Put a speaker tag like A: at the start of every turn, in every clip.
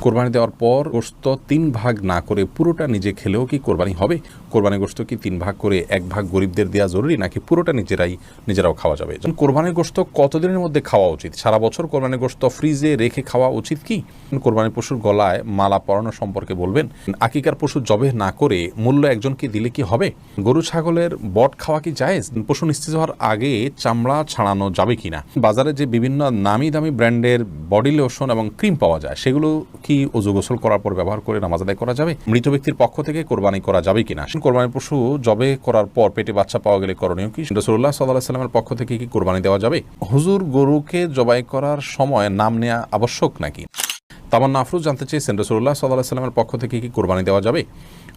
A: কোরবানি দেওয়ার পর গোশত 3 ভাগ না করে পুরোটা নিজে খেলেও কি কোরবানি হবে? কোরবানির গোশত কি 3 ভাগ করে 1 ভাগ গরিবদের দেওয়া জরুরি, নাকি পুরোটা নিজেরাও খাওয়া যাবে? কোরবানির গোশত কতদিনের মধ্যে খাওয়া উচিত? সারা বছর কোরবানির গোশত ফ্রিজে রেখে খাওয়া উচিত কি? কোরবানির পশুর গলায় মালা পরানো সম্পর্কে বলবেন। আকিকার পশু জবেহ না করে মূল্য একজনকে দিলে কি হবে? গরু ছাগলের বট খাওয়া কি জায়েজ? পশু নিস্তেজ হওয়ার আগে চামড়া ছাড়ানো যাবে কিনা? বাজারে যে বিভিন্ন নামি দামি ব্র্যান্ডের বডি লোশন এবং ক্রিম পাওয়া যায়, সেগুলো কি ওযু গোসল করার পর ব্যবহার করে নামাজ আদায় করা যাবে? মৃত ব্যক্তির পক্ষ থেকে কোরবানি করা যাবে কিনা? কোরবানির পশু জবে করার পর পেটে বাচ্চা পাওয়া গেলে করণীয় কি? রাসূলুল্লাহ সাল্লাল্লাহু আলাইহি ওয়াসাল্লামের পক্ষ থেকে কি কোরবানি দেওয়া যাবে? হুজুর, গরুকে জবাই করার সময় নাম নেওয়া আবশ্যক নাকি? তামান্না আফরোজ জানতে চেয়েছেন, রাসূলুল্লাহ সাল্লাল্লাহু আলাইহি ওয়াসাল্লামের পক্ষ থেকে কি কোরবানি দেওয়া যাবে?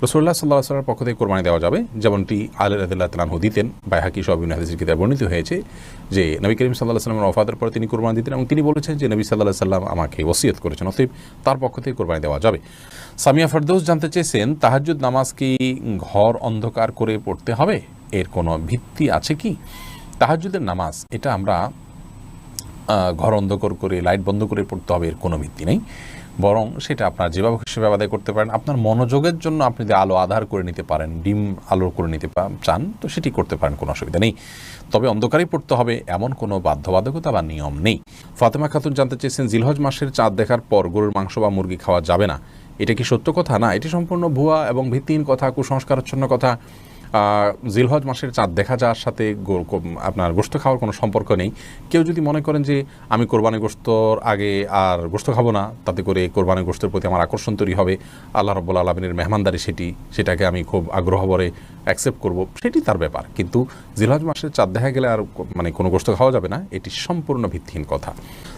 A: রাসূলুল্লাহ সাল্লাল্লাহু আলাইহি ওয়াসাল্লামের পক্ষ থেকে কোরবানি দেওয়া যাবে, যেমনটি আলী রাদিয়াল্লাহু তাআলা আনহু দিতেন। বাইহাকী সহ বিভিন্ন হাদিসের কিতাবে বর্ণিত হয়েছে যে নবী করিম সাল্লাল্লাহু আলাইহি ওয়াসাল্লামের ওফাতের পর তিনি কোরবানি দিতেন এবং তিনি বলেছেন যে নবী সাল্লাল্লাহু আলাইহি ওয়াসাল্লাম আমাকে ওসিয়ত করেছেন, অতএব তার পক্ষ থেকে কোরবানি দেওয়া যাবে। সামিয়া ফেরদৌস জানতে চেয়েছেন, তাহাজ্জুদ নামাজ কি ঘর অন্ধকার করে পড়তে হবে? এর কোনো ভিত্তি আছে কি? তাহাজ্জুদের নামাজ এটা আমরা ঘর অন্ধকার করে লাইট বন্ধ করে পড়তে হবে, এর কোনো ভিত্তি নেই। বরং সেটা আপনার যেভাবে সেভাবে আদায় করতে পারেন। আপনার মনোযোগের জন্য আপনি যদি আলো আধার করে নিতে পারেন, ডিম আলো করে নিতে চান, তো সেটি করতে পারেন, কোনো অসুবিধা নেই। তবে অন্ধকারেই পড়তে হবে এমন কোনো বাধ্যবাধকতা বা নিয়ম নেই। ফাতেমা খাতুন জানতে চেয়েছেন, জিলহজ মাসের চাঁদ দেখার পর গরুর মাংস বা মুরগি খাওয়া যাবে না, এটা কি সত্য কথা? না, এটি সম্পূর্ণ ভুয়া এবং ভিত্তিহীন কথা, কুসংস্কারাচ্ছন্ন কথা। জিলহজ মাসের চাঁদ দেখা যাওয়ার সাথে আপনার গোশত খাওয়ার কোনো সম্পর্ক নেই। কেউ যদি মনে করেন যে আমি কোরবানি গোশতর আগে আর গোশত খাবো না, তাতে করে কোরবানি গোশতের প্রতি আমার আকর্ষণ তৈরি হবে, আল্লাহ রাব্বুল আলামিনের মেহমানদারি সেটাকে আমি খুব আগ্রহ ভরে অ্যাকসেপ্ট করব, সেটি তার ব্যাপার। কিন্তু জিলহজ মাসের চাঁদ দেখা গেলে আর কোনো গোশত খাওয়া যাবে না, এটি সম্পূর্ণ ভিত্তিহীন কথা।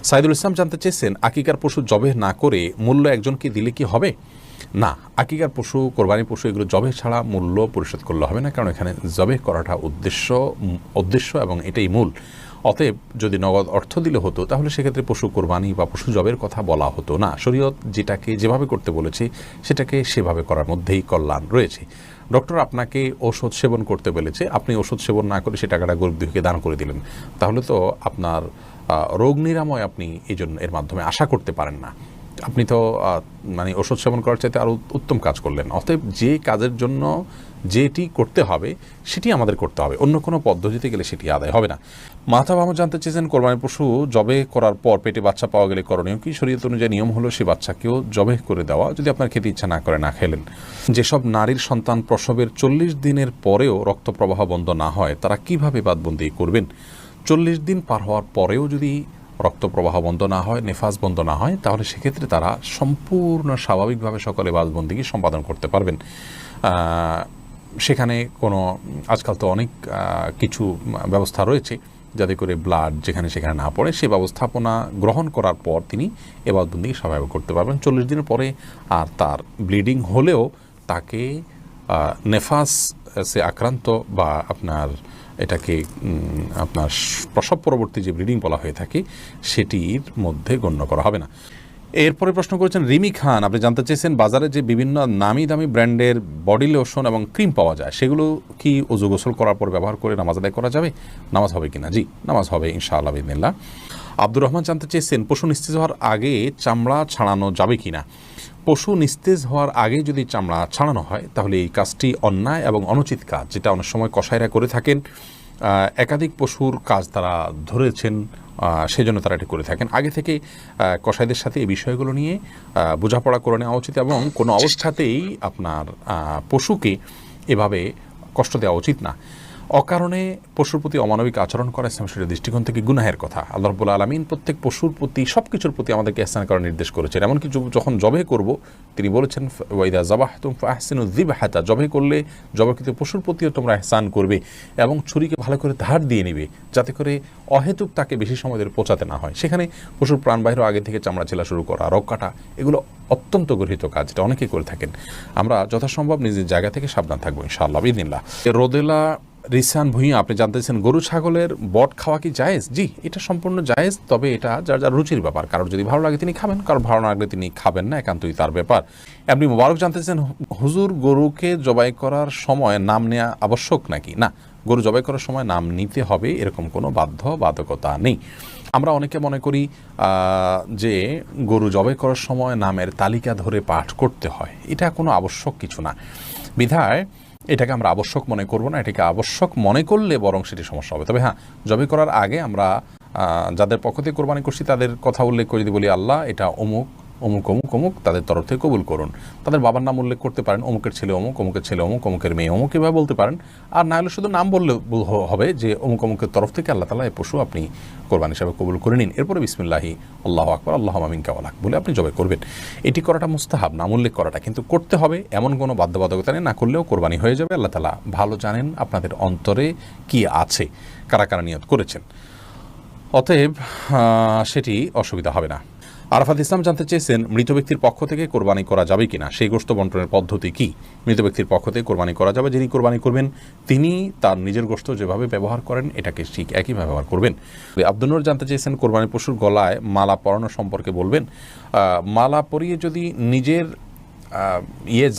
A: সাইদুল ইসলাম জানতে চেয়েছেন, আকিকার পশু জবেহ না করে মূল্য একজনকে দিলে কি হবে? না, আকিকার পশু, কোরবানি পশু এগুলো জবে ছাড়া মূল্য পরিশোধ করলে হবে না, কারণ এখানে জবে করাটা উদ্দেশ্য এবং এটাই মূল। অতএব যদি নগদ অর্থ দিলে হতো, তাহলে সেক্ষেত্রে পশু কোরবানি বা পশু জবের কথা বলা হতো না। শরীয়ত যেটাকে যেভাবে করতে বলেছে সেটাকে সেভাবে করার মধ্যেই কল্যাণ রয়েছে। ডক্টর আপনাকে ওষুধ সেবন করতে বলেছে, আপনি ওষুধ সেবন না করে সে টাকাটা গরিব দুঃখীকে দান করে দিলেন, তাহলে তো আপনার রোগ নিরাময় আপনি এর মাধ্যমে আশা করতে পারেন না। আপনি তো ওষুধ সেবন করার চাইতে আরও উত্তম কাজ করলেন। অতএব যে কাজের জন্য যেটি করতে হবে সেটি আমাদের করতে হবে, অন্য কোনো পদ্ধতিতে গেলে সেটি আদায় হবে না। মাথা বামা জানতে চেয়েছেন, কোরবানির পশু জবে করার পর পেটে বাচ্চা পাওয়া গেলে করণীয় কি? শরীয়ত অনুযায়ী নিয়ম হলো সে বাচ্চাকেও জবে করে দেওয়া, যদি আপনার খেতে ইচ্ছা না করে না খেলেন। যেসব নারীর সন্তান প্রসবের 40 দিনের পরেও রক্ত প্রবাহ বন্ধ না হয়, তারা কিভাবে বাদবন্দি করবেন? 40 দিন পার হওয়ার পরেও যদি রক্ত প্রবাহ বন্ধ না হয়, নেফাস বন্ধ না হয়, তাহলে সেক্ষেত্রে তারা সম্পূর্ণ স্বাভাবিকভাবে সকলে বাদবন্দিকে সম্পাদন করতে পারবেন। সেখানে কোনো আজকাল তো অনেক কিছু ব্যবস্থা রয়েছে যাতে করে ব্লাড যেখানে সেখানে না পড়ে, সে ব্যবস্থাপনা গ্রহণ করার পর তিনি বাদবন্দিকে স্বাভাবিক করতে পারবেন। 40 দিনের পরে আর তার ব্লিডিং হলেও তাকে নেফাসে আক্রান্ত বা এটাকে আপনার প্রসব পরবর্তী যে ব্লিডিং বলা হয়ে থাকে সেটির মধ্যে গণ্য করা হবে না। এরপরে প্রশ্ন করেছেন রিমি খান, আপনি জানতে চেয়েছেন, বাজারে যে বিভিন্ন নামি দামি ব্র্যান্ডের বডি লোশন এবং ক্রিম পাওয়া যায়, সেগুলো কি ওযু গোসল করার পর ব্যবহার করে নামাজ আদায় করা যাবে? নামাজ হবে কিনা? জি, নামাজ হবে ইনশাআল্লাহ বিইذনিল্লাহ। আব্দুর রহমান জানতে চেয়েছেন, পশু নিস্তেজ হওয়ার আগে চামড়া ছাড়ানো যাবে কিনা? পশু নিস্তেজ হওয়ার আগে যদি চামড়া ছাড়ানো হয়, তাহলে এই কাজটি অন্যায় এবং অনুচিত কাজ, যেটা অনেক সময় কসাইরা করে থাকেন। একাধিক পশুর কাজ তারা ধরেছেন, সেজন্য তারা এটি করে থাকেন। আগে থেকে কসাইদের সাথে এই বিষয়গুলো নিয়ে বোঝাপড়া করে নেওয়া উচিত এবং কোনো অবস্থাতেই আপনার পশুকে এভাবে কষ্ট দেওয়া উচিত না। অকারণে পশুর প্রতি অমানবিক আচরণ করা ইসলাম শরীয়তের দৃষ্টিকোণ থেকে গুনাহের কথা। আল্লাহ রাব্বুল আলামিন প্রত্যেক পশুর প্রতি সব কিছুর প্রতি আমাদেরকে ইহসান করার নির্দেশ করেছেন। এমনকি যখন জবে করব, তিনি বলেছেন ওয়াইদা যাবাহতুম ফাহসিনু যিবহাতা, জবে করলে জবাকৃত পশুর প্রতিও তোমরা ইহসান করবে এবং ছুরিকে ভালো করে ধার দিয়ে নেবে, যাতে করে অহেতুক তাকে বেশি সময় ধরে পচাতে না হয়। সেখানে পশুর প্রাণ বাহির আগে থেকে চামড়া ছেলা শুরু করা, রগ কাটা, এগুলো অত্যন্ত গর্হিত কাজ, এটা অনেকেই করে থাকেন। আমরা যথাসম্ভব নিজের জায়গা থেকে সাবধান থাকবো ইনশাআল্লাহ বিইذনিল্লাহ। রোদেলা রিসান ভুঁইয়া, আপনি জানতেছেন, গরু ছাগলের বট খাওয়া কি জায়েজ? জি, এটা সম্পূর্ণ জায়েজ, তবে এটা যার যার রুচির ব্যাপার। কারোর যদি ভালো লাগে তিনি খাবেন, কারোর ভালো না লাগলে তিনি খাবেন না, একান্তই তার ব্যাপার। আপনি মোবারক জানতেছেন, হুজুর, গরুকে জবাই করার সময় নাম নেওয়া আবশ্যক নাকি? না, গরু জবাই করার সময় নাম নিতে হবে এরকম কোনো বাধ্যবাধকতা নেই। আমরা অনেকে মনে করি যে গরু জবাই করার সময় নামের তালিকা ধরে পাঠ করতে হয়, এটা কোনো আবশ্যক কিছু না। বিধায় এটাকে আমরা আবশ্যক মনে করব না। এটাকে আবশ্যক মনে করলে বরং সেটি সমস্যা হবে। তবে হ্যাঁ, জবাই করার আগে আমরা যাদের পক্ষ থেকে কোরবানি করছি তাদের কথা উল্লেখ করে যদি বলি, আল্লাহ এটা অমুক অমুক অমুক অমুক তাদের তরফ থেকে কবুল করুন। তাদের বাবার নাম উল্লেখ করতে পারেন, অমুকের ছেলে অমুক, অমুকের ছেলে অমুক, অমুকের মেয়ে অমুক, এভাবে বলতে পারেন। আর না হলে শুধু নাম বললে হবে যে অমুক অমুকের তরফ থেকে আল্লাহ তাআলা এই পশু আপনি কোরবানি হিসাবে কবুল করে নিন। এরপরে বিসমিল্লাহি আল্লাহু আকবার আল্লাহুম্মা মিনকা ওয়া লাক বলে আপনি জবাই করবেন। এটি করাটা মুস্তাহাব, নাম উল্লেখ করাটা, কিন্তু করতে হবে এমন কোনো বাধ্যবাধকতা নেই। না করলেও কোরবানি হয়ে যাবে। আল্লাহ তাআলা ভালো জানেন আপনাদের অন্তরে কি আছে, কারা কারা নিয়ত করেছেন। অতএব সেটি অসুবিধা হবে না। আরাফাত ইসলাম জানতে চেয়েছেন, মৃত ব্যক্তির পক্ষ থেকে কোরবানি করা যাবে কিনা, সেই গোশত বন্টনের পদ্ধতি কি? মৃত ব্যক্তির পক্ষ থেকে কোরবানি করা যাবে। যিনি কোরবানি করবেন তিনি তার নিজের গোশত যেভাবে ব্যবহার করেন এটাকে ঠিক একই ব্যবহার করবেন। আব্দুল নূর জানতে চেয়েছেন, কোরবানি পশুর গলায় মালা পরানো সম্পর্কে বলবেন। মালা পরিয়ে যদি নিজের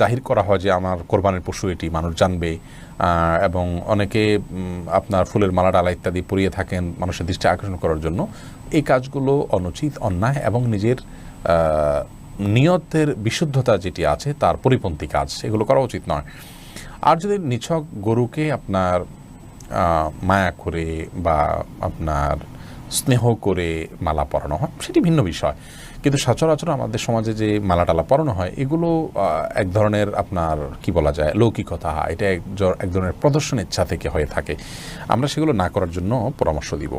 A: জাহির করা হয় যে আমার কোরবানির পশু এটি, মানুষ জানবে, এবং অনেকে আপনার ফুলের মালা ডালা ইত্যাদি পরিয়ে থাকেন মানুষের দৃষ্টি আকর্ষণ করার জন্য, এই কাজগুলো অনুচিত, অন্যায় এবং নিজের নিয়তের বিশুদ্ধতা যেটি আছে তার পরিপন্থী কাজ, এগুলো করা উচিত নয়। আর যদি নিছক গরুকে আপনার মায়া করে বা আপনার স্নেহ করে মালা পরানো হয় সেটি ভিন্ন বিষয়। কিন্তু সচরাচর আমাদের সমাজে যে মালা টালা পরানো হয় এগুলো এক ধরনের আপনার কি বলা যায় লৌকিকতা, এটা এক ধরনের প্রদর্শন ইচ্ছা থেকে হয়ে থাকে। আমরা সেগুলো না করার জন্য পরামর্শ দিব।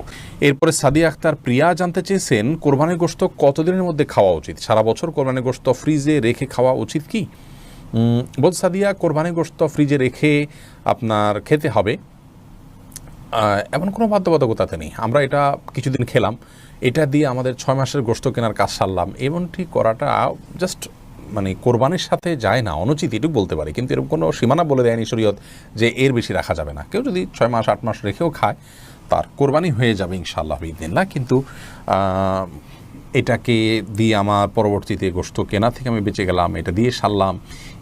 A: এরপরে সাদিয়া আক্তার প্রিয়া জানতে চেয়েছেন, কোরবানির গোশত কতদিনের মধ্যে খাওয়া উচিত? সারা বছর কোরবানির গোশত ফ্রিজে রেখে খাওয়া উচিত কি? বল সাদিয়া, কোরবানির গোশত ফ্রিজে রেখে আপনার খেতে হবে এমন কোনো বাধ্যবাধকতাতে নেই। আমরা এটা কিছুদিন খেলাম, এটা দিয়ে আমাদের 6 মাসের গোশত কেনার কাজ সারলাম, এমনটি করাটা জাস্ট মানে কোরবানির সাথে যায় না, অনুচিত এটুকু বলতে পারি। কিন্তু এরকম কোনো সীমানা বলে দেয়নি শরীয়ত যে এর বেশি রাখা যাবে না। কেউ যদি 6 মাস 8 মাস রেখেও খায় তার কোরবানি হয়ে যাবে ইনশাআল্লাহ বিইذনিল্লাহ। কিন্তু এটাকে দিয়ে আমার পরবর্তীতে গোশত কেনা থেকে আমি বেঁচে গেলাম, এটা দিয়ে সারলাম,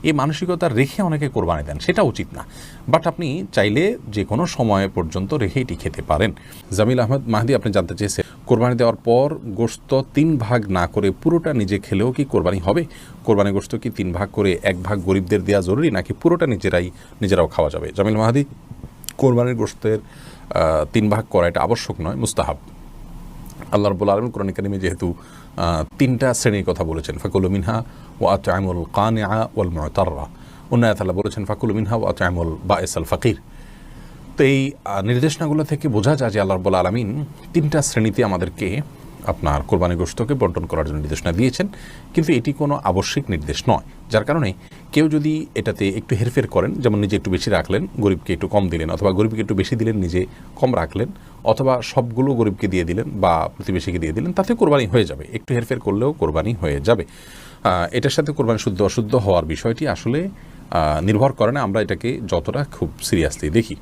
A: এই মানসিকতা রেখে অনেকে কোরবানি দেন, সেটা উচিত না। বাট আপনি চাইলে যে কোনো সময় পর্যন্ত রেখে এটি খেতে পারেন। জামিল আহমেদ মাহদি আপনি জানতে চেয়েছেন, কোরবানি দেওয়ার পর গোশত 3 ভাগ না করে পুরোটা নিজে খেলেও কি কোরবানি হবে? কোরবানি গোশত কি 3 ভাগ করে 1 ভাগ গরিবদের দেওয়া জরুরি, নাকি পুরোটা নিজেরাও খাওয়া যাবে? জামিল মাহদি, কোরবানির গোশতের 3 ভাগ করা এটা আবশ্যক নয়, মুস্তাহাব। আল্লাহ রাব্বুল আলামিন কোরআন কারীমে যেহেতু 3টা শ্রেণীর কথা বলেছেন, ফাকুলু মিনহা ওয়া আত'আমুল কানিআ ওয়াল মু'তাররা, অন্য আয়াতে আল্লাহ বলেছেন ফাকুলু মিনহা ওয়া আত'আমুল বাঈসাল ফাকির। তো এই নির্দেশনাগুলো থেকে বোঝা যায় যে আল্লাহ রাব্বুল আলামিন 3টা শ্রেণীতে আমাদেরকে আপনার কোরবানি গোশতকে বন্টন করার জন্য নির্দেশনা দিয়েছেন, কিন্তু এটি কোনো আবশ্যিক নির্দেশ নয়। যার কারণে কেউ যদি এটাতে একটু হেরফের করেন, যেমন নিজে একটু বেশি রাখলেন, গরিবকে একটু কম দিলেন, অথবা গরিবকে একটু বেশি দিলেন, নিজে কম রাখলেন, অথবা সবগুলো গরিবকে দিয়ে দিলেন বা প্রতিবেশীকে দিয়ে দিলেন, তাতে কোরবানি হয়ে যাবে। একটু হেরফের করলেও কোরবানি হয়ে যাবে। এটার সাথে কোরবানি শুদ্ধ অশুদ্ধ হওয়ার বিষয়টি আসলে নির্ভর করে না। আমরা এটাকে যতটা খুব সিরিয়াসলি দেখি।